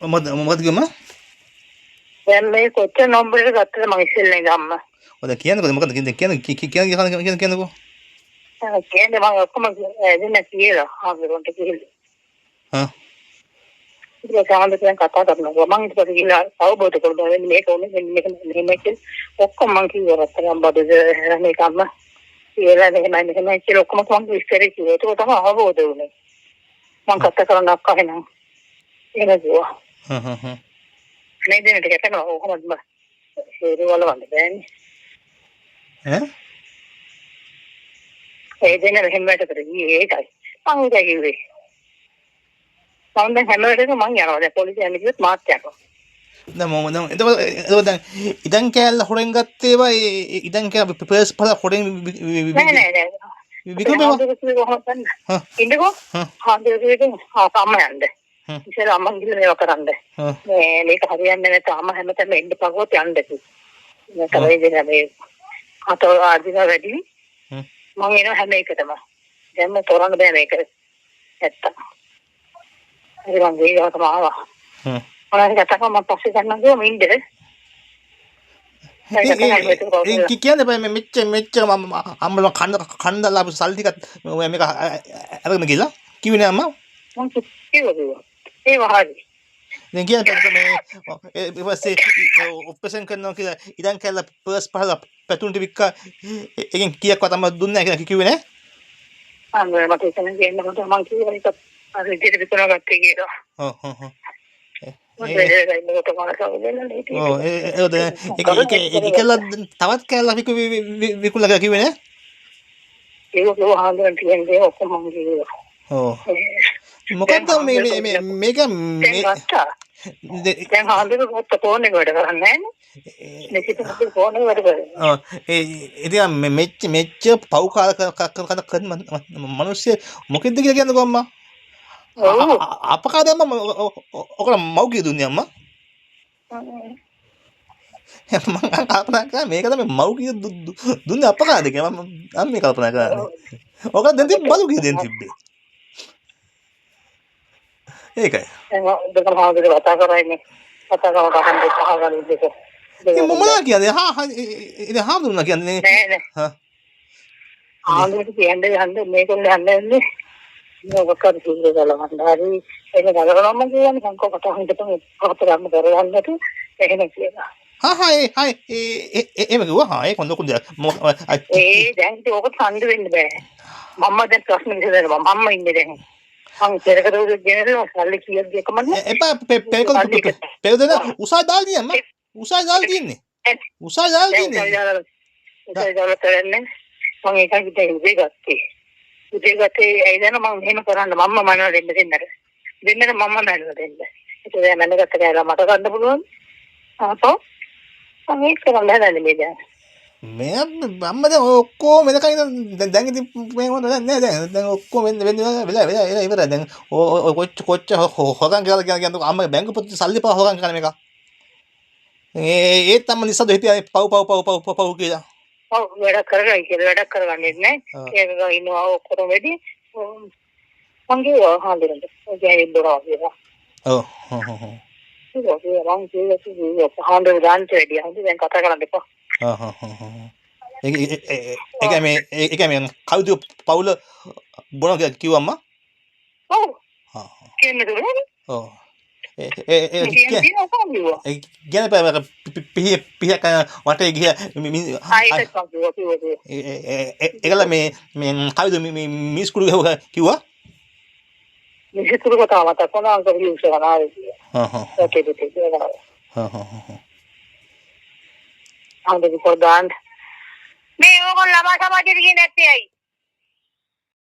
මොකද කිව්වම? දැන් මේ කොච්චර නම්බර් එක ගත්තද මං ඉස්සෙල්ලා ඉඳන්ම. ඔය දැන් කියන්නකෝ මොකද කියන්නකෝ. කියන්නේ මම ඔක්කොම දෙන්න කියලා ආවරොන්ට කියලා. හා ඒක සාහඳ දැන් කතා කරනවා. මං ඊට පස්සේ ගිහලා අවබෝධ කරගන්නවා වෙන්නේ මේක ඕනේ මේක මෙහෙම ඔක්කොම මං කිව්වා රත්තරන් බඩද මේකම කියලා මෙහෙම කියලා ඔක්කොම මං විස්තරේ කිව්වා. ඒක තමයි අවබෝධ වුනේ. මං කතා කරන්න අක්කගෙන එනවා. මේ දෙන්නට කැටනවා කොහොමද ඒ වල වන්ද බෑනේ. ඒ දෙන්න මෙහෙම වැඩ කරේ ඒකයි. මං ඒක කිව්වේ. මම දැන් හැම වෙලේම මං යනවා. දැන් පොලිසිය යන්න කිව්වොත් මාත් යනවා. දැන් එතකොට දැන් ඉදන් කෑල්ල හොරෙන් ගත්තේ ඒවා ඉදන් කෑ පර්ස් පහ හොරෙන් නෑ. ඉන්නකෝ. හාන්දරේකින් අම්ම යන්න. ඉතින් අම්ම ගිහලා මේවා කරන්න. මේක හරියන්නේ නැත්නම් අම්ම හැමතැනම එන්න පගුවොත් යන්න කිව්වා. මේ කරේ දෙන මේ අත ආදින වැඩි. මං එනවා හැම එකටම. දැන් මම තොරන්න බෑ මේක. නැත්තම්. හරි මං ගිහලා ආවා. ඔයාලා කතා මම පස්සේ ගන්නවා කිව්වම ඉන්නේ. කියන්නේ බෑ මෙච්චර මම අම්මලා කණ්ඩලා අපු සල්ලි ටිකත් මේක අරගෙන ගිහලා කිව්වේ නෑ අම්මා මං කිව්වා ඒ වහරි දැන් කියන්නේ මේ ඊපස්සේ ඔපරේෂන් කරනවා කියලා ඉතින් කැල්ල පර්ස් පහල පැතුන්ට වික්කා එකෙන් කීයක්වත් අම්මා දුන්නේ නැහැ කියලා කිව්වේ නෑ අම්මා මට එතන ගේන්නකොට මං කිව්වා ඒක අර විදිහට විකුණා ගත්තේ කියලා තවත් කෑල්ල විකුණලා කිව්වේ නෑ ඒක හාන්දරන් කියන්නේ ඔක්කොම මං කිව්වා මොකක්ද මේක දැන් හාන්දරන් ඔක්කොම ෆෝන් එක වැඩ කරන්නේ නෑනේ මේක ෆෝන් එක වැඩ කරන්නේ ඉතින් මෙච්ච පව්කාර කරන මිනිස්සු මොකෙද්ද කියලා කියන්නකෝ අම්මා අපකාද අම්මා ඔකලා මව් දුන්නේ අම්මා මම කල්පනා කරා මේක තමයි මව් දුන්නේ අපකාද කියලා මම මේ කල්පනා කරන්නේ ඔක දැන් තිබ්බ බලු කිය දැන් තිබ්බේ ඒකයි දෙක හාමුදුරුවෝ කතා කරන්නේ කතා කරන පහගන්න දෙක මොනවා කියන්නේ ඉතින් හාමුදුරුවෝ කියන්නේ නෑ හාමුදුරුවෝ කියන්නේ හන්ද මේකෙන් යන්නේ මොකක්ද කියන්නේ ගලවන්න හරි ඒක ගලවනම කියන්නේ සංකෝ කතා හිතටම කරතරම් කරවන්නට එහෙම කියලා එහෙම කිව්වා ඒක හොඳ කුඩයක් දැන් ඒක සම්ද වෙන්න බෑ මම්ම දැන් ප්‍රශ්න විසඳනවා මම්ම ඉන්නේ දැන් මං පෙරකටු ගෙනල්ලා සල්ලි කීයක් දෙකම නෑ එපා පෙරදෙන උසා දාලා තියන්නේ උසා දාලා තියන්නේ උසා දාලා කරන්නේ මං ඒකයි හිතේ ගත්තේ ඇයිදන මං එහෙම කරන්න මම්ම මනෝ දෙන්නට මම්ම මනෝ දෙන්න ඒක දැන් මනගත්ත කියලා මට ගන්න පුළුවන් ආපහු මම ඒක කරන්න හදන්නේ මේ දැන් මේ අම්ම දැන් ඔක්කොම වෙනකන් දැන් ඉතින් මේ මොනවද නෑ දැන් ඔක්කොම වෙලා ඉවරයි දැන් කොච්ච හොගන් කියලා කියනකොට අම්ම බැංකු පොත් සල්ලි පාව හොගන් කරන එක ඒත් අම්ම නිසද හිටියා පව් කියලා ඔව් වැඩ කරගයි කියලා වැඩ කරගන්නේ නැහැ ඒක ඉන්නවා ඔක්කොම වෙඩි මං ගියා හාන්දරන්ට ඔයයි බරා කියලා ඔව් මං ගියා හාන්දර ගාන්ට වැඩි හඳ දැන් කතා කරන්න එපා ඒක මේ කවුද පවුල බොන කිව්වා අම්මා ඔව් කියන්නේ දුන්නේ ඔව් ගැන පිහ වටේ ගිය ඒකල මේ කවුද මිස්කුඩු කිව්වා මිස්කුඩු කතා මතක් වුණා අංක විශ්ව කරනවා මේ ඕගොල්ලෝ ළමා සමාජෙට ගියේ නැත්තේ ඇයි